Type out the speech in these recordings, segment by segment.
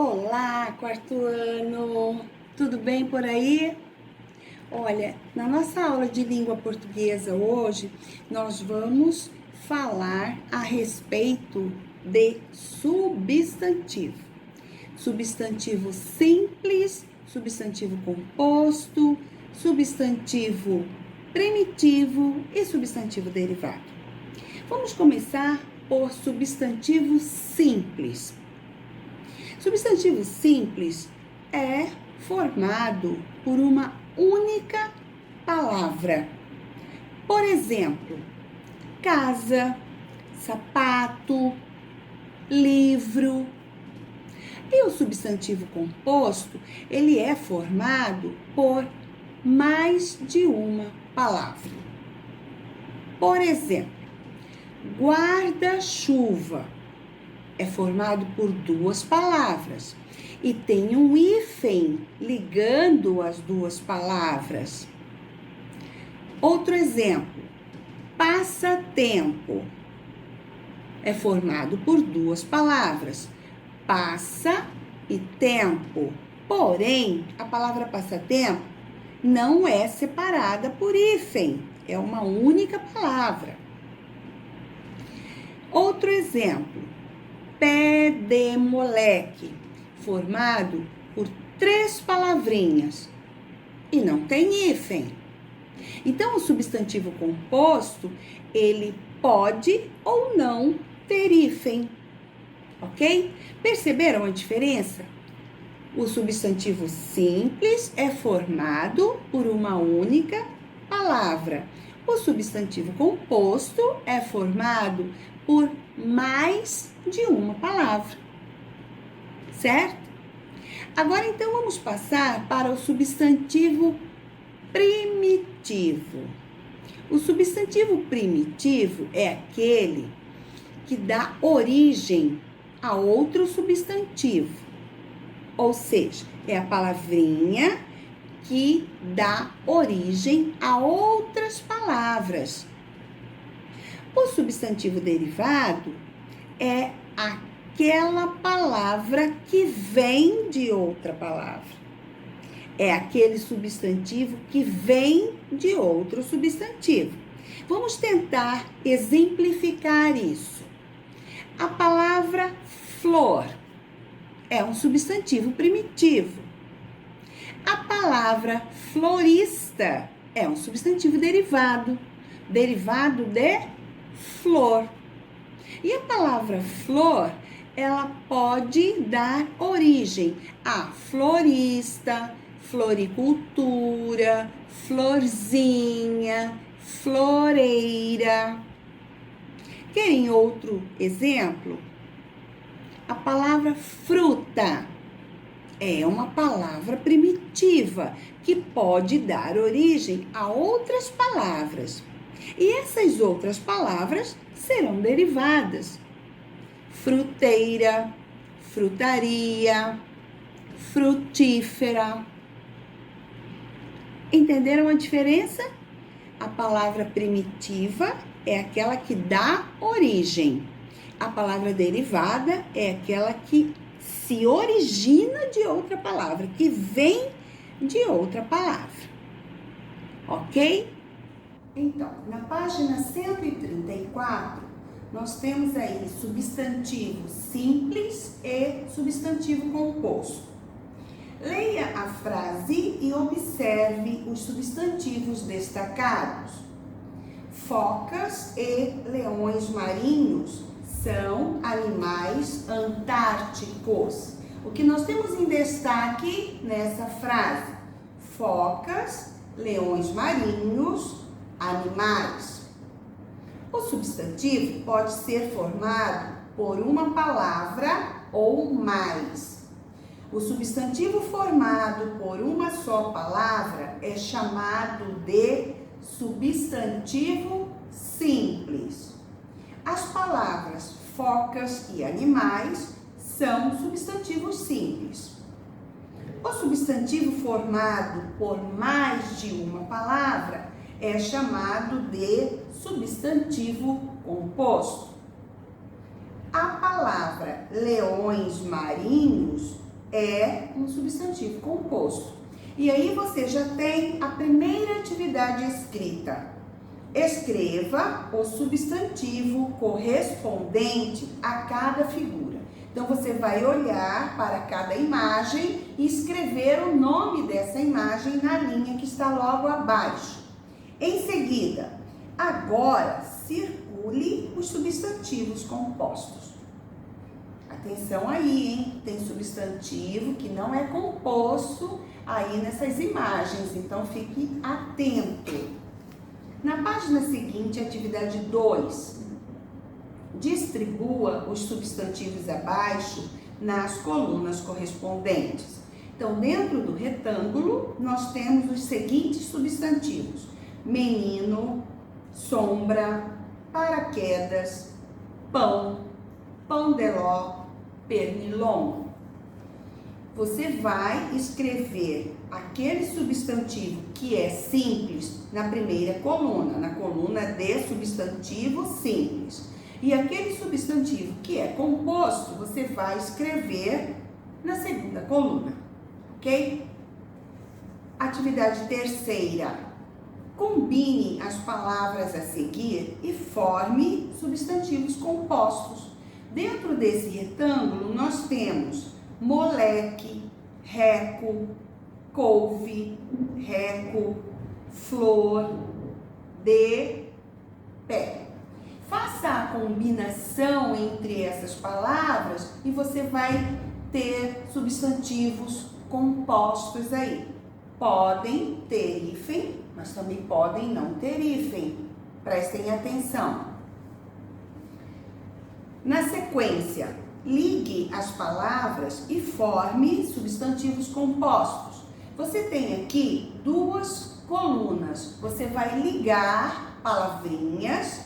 Olá, quarto ano! Tudo bem por aí? Olha, na nossa aula de língua portuguesa hoje, nós vamos falar a respeito de substantivo. Substantivo simples, substantivo composto, substantivo primitivo e substantivo derivado. Vamos começar por substantivo simples. Substantivo simples é formado por uma única palavra. Por exemplo, casa, sapato, livro. E o substantivo composto, ele é formado por mais de uma palavra. Por exemplo, guarda-chuva é formado por duas palavras e tem um hífen ligando as duas palavras. Outro exemplo, passatempo é formado por duas palavras, passa e tempo. Porém, a palavra passatempo não é separada por hífen, é uma única palavra. Outro exemplo, pé de moleque, formado por três palavrinhas e não tem hífen. Então, o substantivo composto, ele pode ou não ter hífen, ok? Perceberam a diferença? O substantivo simples é formado por uma única palavra. O substantivo composto é formado por mais de uma palavra, certo? Agora, então, vamos passar para o substantivo primitivo. O substantivo primitivo é aquele que dá origem a outro substantivo, ou seja, é a palavrinha que dá origem a outras palavras. O substantivo derivado é aquela palavra que vem de outra palavra. É aquele substantivo que vem de outro substantivo. Vamos tentar exemplificar isso. A palavra flor é um substantivo primitivo. A palavra florista é um substantivo derivado de flor. E a palavra flor, ela pode dar origem a florista, floricultura, florzinha, floreira. Querem outro exemplo? A palavra fruta é uma palavra primitiva que pode dar origem a outras palavras. E essas outras palavras serão derivadas. Fruteira, frutaria, frutífera. Entenderam a diferença? A palavra primitiva é aquela que dá origem. A palavra derivada é aquela que se origina de outra palavra, que vem de outra palavra. Ok? Então, na página 134, nós temos aí substantivo simples e substantivo composto. Leia a frase e observe os substantivos destacados. Focas e leões marinhos são animais antárticos. O que nós temos em destaque nessa frase? Focas, leões marinhos, animais. O substantivo pode ser formado por uma palavra ou mais. O substantivo formado por uma só palavra é chamado de substantivo simples. As palavras focas e animais são substantivos simples. O substantivo formado por mais de uma palavra é chamado de substantivo composto. A palavra leões marinhos é um substantivo composto. E aí você já tem a primeira atividade escrita. Escreva o substantivo correspondente a cada figura. Então você vai olhar para cada imagem e escrever o nome dessa imagem na linha que está logo abaixo. Em seguida, agora circule os substantivos compostos. Atenção aí, hein? Tem substantivo que não é composto aí nessas imagens, então fique atento. Na página seguinte, atividade 2, distribua os substantivos abaixo nas colunas correspondentes. Então, dentro do retângulo, nós temos os seguintes substantivos: menino, sombra, paraquedas, pão, pão de ló, pernilongo. Você vai escrever aquele substantivo que é simples na primeira coluna, na coluna de substantivo simples. E aquele substantivo que é composto, você vai escrever na segunda coluna, ok? Atividade terceira. Combine as palavras a seguir e forme substantivos compostos. Dentro desse retângulo, nós temos moleque, reco, couve, reco, flor, de, pé. Faça a combinação entre essas palavras e você vai ter substantivos compostos aí. Podem ter hífen, mas também podem não ter hífen. Prestem atenção. Na sequência, ligue as palavras e forme substantivos compostos. Você tem aqui duas colunas. Você vai ligar palavrinhas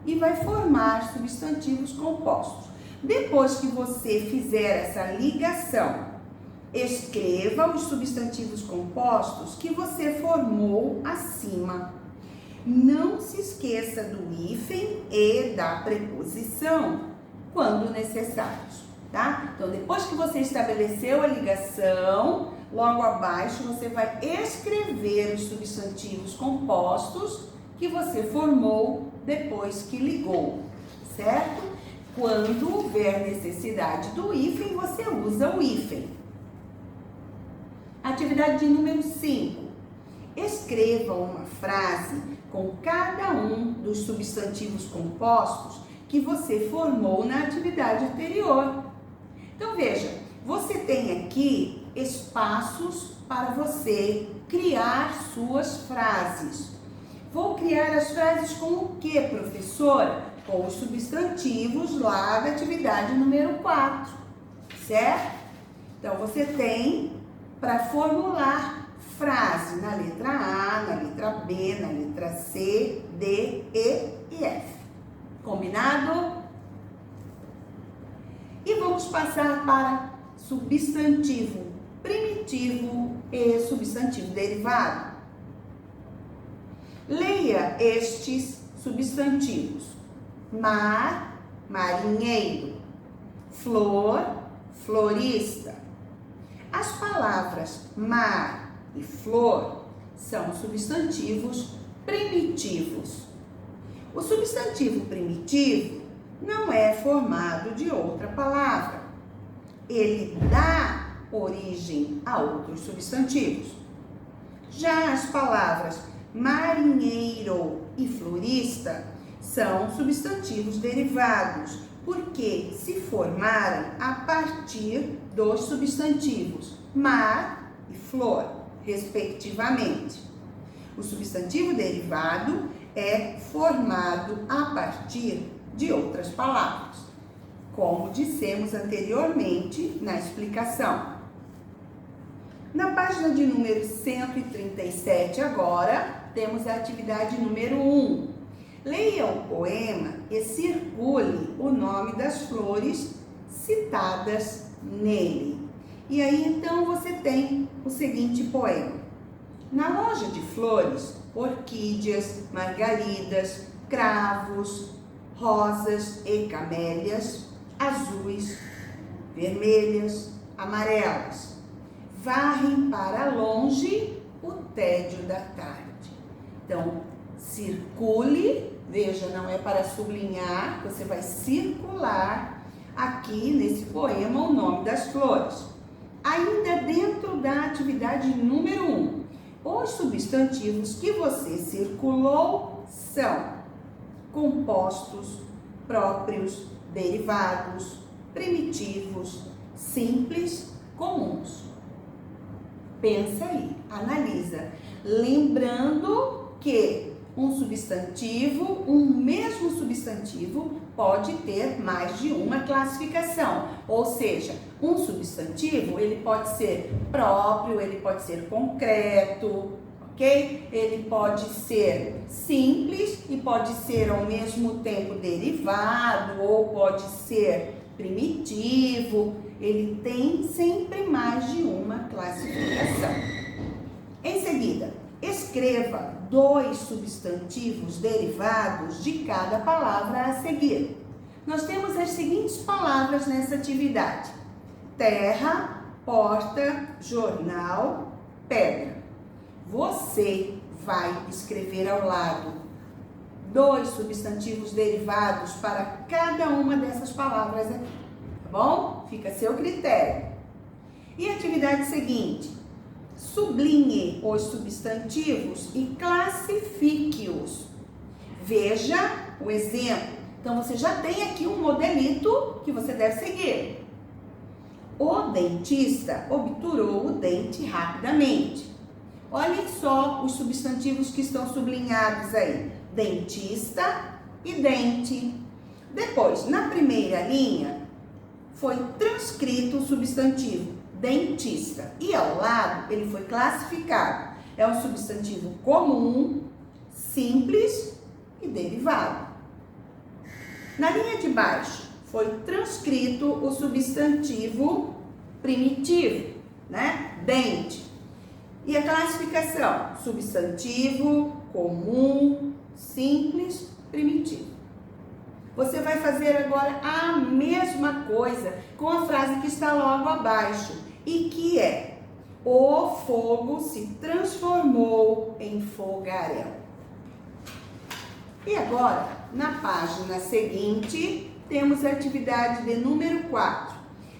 e vai formar substantivos compostos. Depois que você fizer essa ligação, escreva os substantivos compostos que você formou acima. Não se esqueça do hífen e da preposição quando necessários, tá? Então, depois que você estabeleceu a ligação, logo abaixo você vai escrever os substantivos compostos que você formou depois que ligou, certo? Quando houver necessidade do hífen, você usa o hífen. Atividade de número 5. Escreva uma frase com cada um dos substantivos compostos que você formou na atividade anterior. Então, veja, você tem aqui espaços para você criar suas frases. Vou criar as frases com o que, professora? Com os substantivos lá da atividade número 4, certo? Então, você tem para formular frase na letra A, na letra B, na letra C, D, E e F. Combinado? E vamos passar para substantivo primitivo e substantivo derivado. Leia estes substantivos: mar, marinheiro, flor, florista. As palavras mar e flor são substantivos primitivos. O substantivo primitivo não é formado de outra palavra. Ele dá origem a outros substantivos. Já as palavras marinheiro e florista são substantivos derivados, porque se formaram a partir dos substantivos mar e flor, respectivamente. O substantivo derivado é formado a partir de outras palavras, como dissemos anteriormente na explicação. Na página de número 137 agora, temos a atividade número 1. Leia o poema e circule o nome das flores citadas nele. E aí, então, você tem o seguinte poema. Na loja de flores, orquídeas, margaridas, cravos, rosas e camélias, azuis, vermelhas, amarelas. Varrem para longe o tédio da tarde. Então, circule, veja, não é para sublinhar, você vai circular aqui nesse poema o nome das flores. Ainda dentro da atividade número 1, os substantivos que você circulou são compostos, próprios, derivados, primitivos, simples, comuns. Pensa aí, analisa. Lembrando que um mesmo substantivo pode ter mais de uma classificação. Ou seja, um substantivo, ele pode ser próprio, ele pode ser concreto, ok? Ele pode ser simples e pode ser ao mesmo tempo derivado ou pode ser primitivo. Ele tem sempre mais de uma classificação. Em seguida, escreva 2 substantivos derivados de cada palavra a seguir. Nós temos as seguintes palavras nessa atividade: terra, porta, jornal, pedra. Você vai escrever ao lado 2 substantivos derivados para cada uma dessas palavras aqui, tá bom? Fica a seu critério. E a atividade seguinte: sublinhe os substantivos e classifique-os. Veja o exemplo. Então, você já tem aqui um modelito que você deve seguir. O dentista obturou o dente rapidamente. Olhem só os substantivos que estão sublinhados aí: dentista e dente. Depois, na primeira linha, foi transcrito o substantivo dentista e ao lado ele foi classificado. É um substantivo comum, simples e derivado. Na linha de baixo foi transcrito o substantivo primitivo, né? Dente. E a classificação: substantivo, comum, simples, primitivo. Você vai fazer agora a mesma coisa com a frase que está logo abaixo e que é: o fogo se transformou em fogaréu. E agora, na página seguinte, temos a atividade de número 4.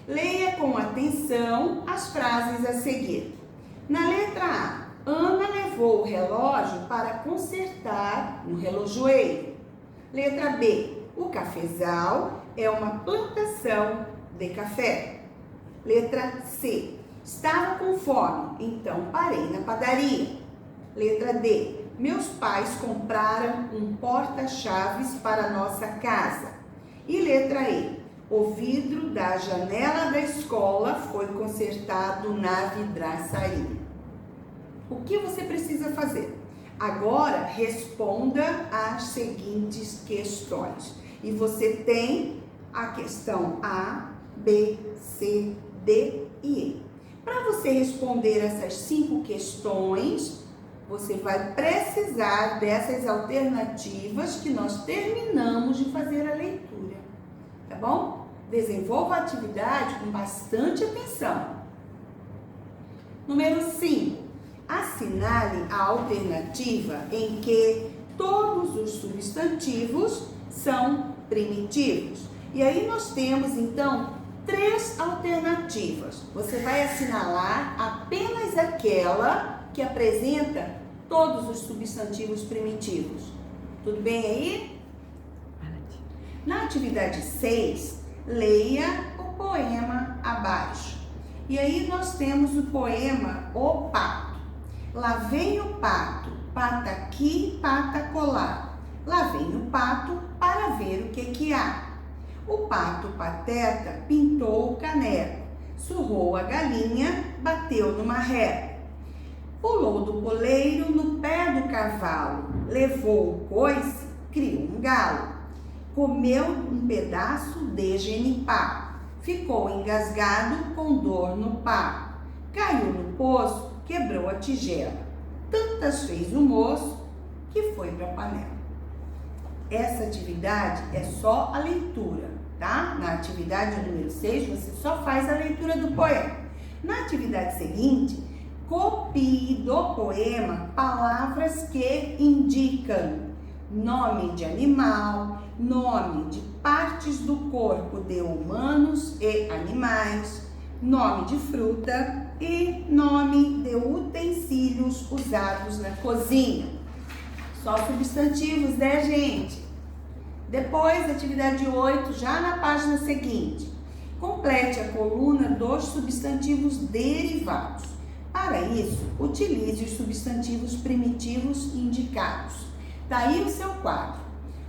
Leia com atenção as frases a seguir. Na letra A, Ana levou o relógio para consertar no relojoeiro. Letra B, o cafezal é uma plantação de café. Letra C, estava com fome, então parei na padaria. Letra D, meus pais compraram um porta-chaves para nossa casa. E letra E, o vidro da janela da escola foi consertado na vidraçaria. O que você precisa fazer? Agora responda às seguintes questões. E você tem a questão A, B, C, D e E. Para você responder essas 5 questões, você vai precisar dessas alternativas que nós terminamos de fazer a leitura, tá bom? Desenvolva a atividade com bastante atenção. Número 5. Assinale a alternativa em que todos os substantivos são primitivos. E aí nós temos, então, 3 alternativas. Você vai assinalar apenas aquela que apresenta todos os substantivos primitivos. Tudo bem aí? Na atividade 6, leia o poema abaixo. E aí nós temos o poema O Pato. Lá vem o pato, pata aqui, pata colar. Lá vem o pato para ver o que há. O pato pateta pintou o caneco, surrou a galinha, bateu numa ré. Pulou do poleiro no pé do cavalo, levou o coice, criou um galo. Comeu um pedaço de genipá, ficou engasgado com dor no pá. Caiu no poço, quebrou a tigela. Tantas fez o moço que foi para a panela. Essa atividade é só a leitura. tá? Na atividade número 6, você só faz a leitura do poema. Na atividade seguinte, copie do poema palavras que indicam nome de animal, nome de partes do corpo de humanos e animais, nome de fruta e nome de utensílios usados na cozinha. Só substantivos, né, gente? Depois, atividade 8, já na página seguinte, complete a coluna dos substantivos derivados. Para isso, utilize os substantivos primitivos indicados. Daí o seu quadro.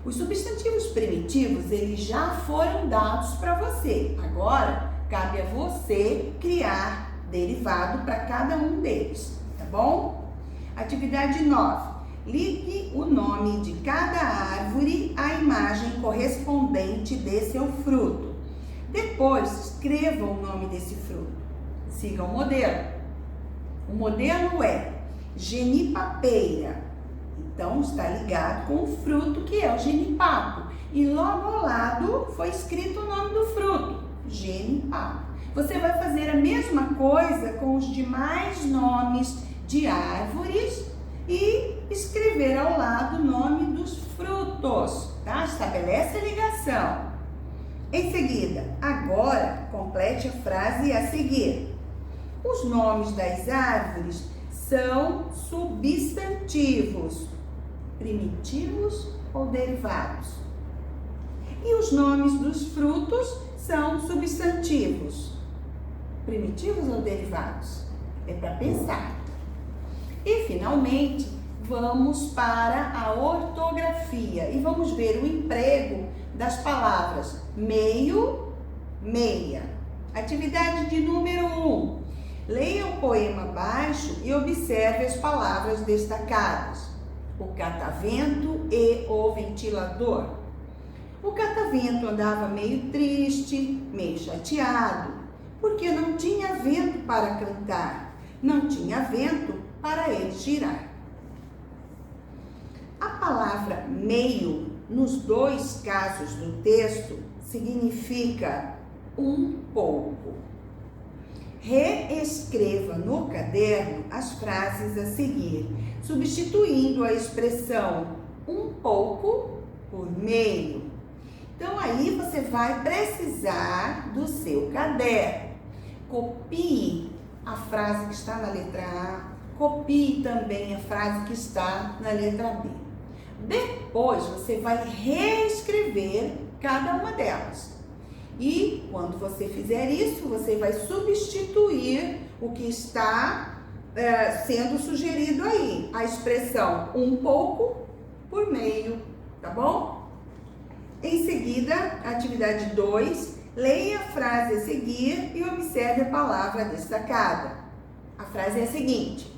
Os substantivos primitivos, eles já foram dados para você. Agora, cabe a você criar derivado para cada um deles, tá bom? Atividade 9. Ligue o nome de cada árvore à imagem correspondente de seu fruto. Depois, escreva o nome desse fruto. Siga o modelo. O modelo é genipapeira. Então, está ligado com o fruto que é o genipapo. E logo ao lado foi escrito o nome do fruto, genipapo. Você vai fazer a mesma coisa com os demais nomes de árvores e escrever ao lado o nome dos frutos, tá? Estabelece a ligação. Em seguida, agora, complete a frase a seguir. Os nomes das árvores são substantivos, primitivos ou derivados. E os nomes dos frutos são substantivos, primitivos ou derivados? É para pensar. E, finalmente, vamos para a ortografia e vamos ver o emprego das palavras meio, meia. Atividade de número 1. Leia o poema abaixo e observe as palavras destacadas. O catavento e o ventilador. O catavento andava meio triste, meio chateado, porque não tinha vento para cantar, não tinha vento para ele girar. A palavra meio, nos dois casos do texto, significa um pouco. Reescreva no caderno as frases a seguir, substituindo a expressão um pouco por meio. Então, aí você vai precisar do seu caderno. Copie a frase que está na letra A, copie também a frase que está na letra B. Depois, você vai reescrever cada uma delas. E, quando você fizer isso, você vai substituir o que está sendo sugerido aí. A expressão um pouco por meio, tá bom? Em seguida, atividade 2, leia a frase a seguir e observe a palavra destacada. A frase é a seguinte: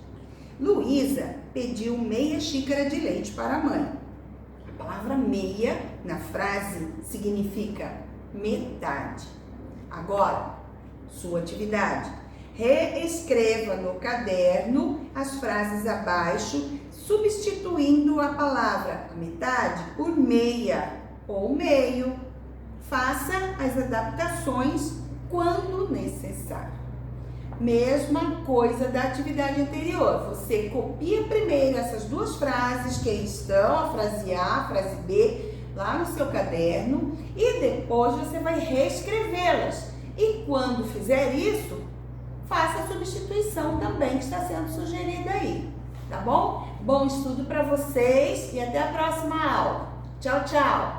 Luísa pediu meia xícara de leite para a mãe. A palavra meia na frase significa metade. Agora, sua atividade. Reescreva no caderno as frases abaixo, substituindo a palavra metade por meia ou meio. Faça as adaptações quando necessário. Mesma coisa da atividade anterior. Você copia primeiro essas duas frases que aí estão, a frase A, a frase B, lá no seu caderno, e depois você vai reescrevê-las. E quando fizer isso, faça a substituição também que está sendo sugerida aí, tá bom? Bom estudo para vocês e até a próxima aula. Tchau, tchau!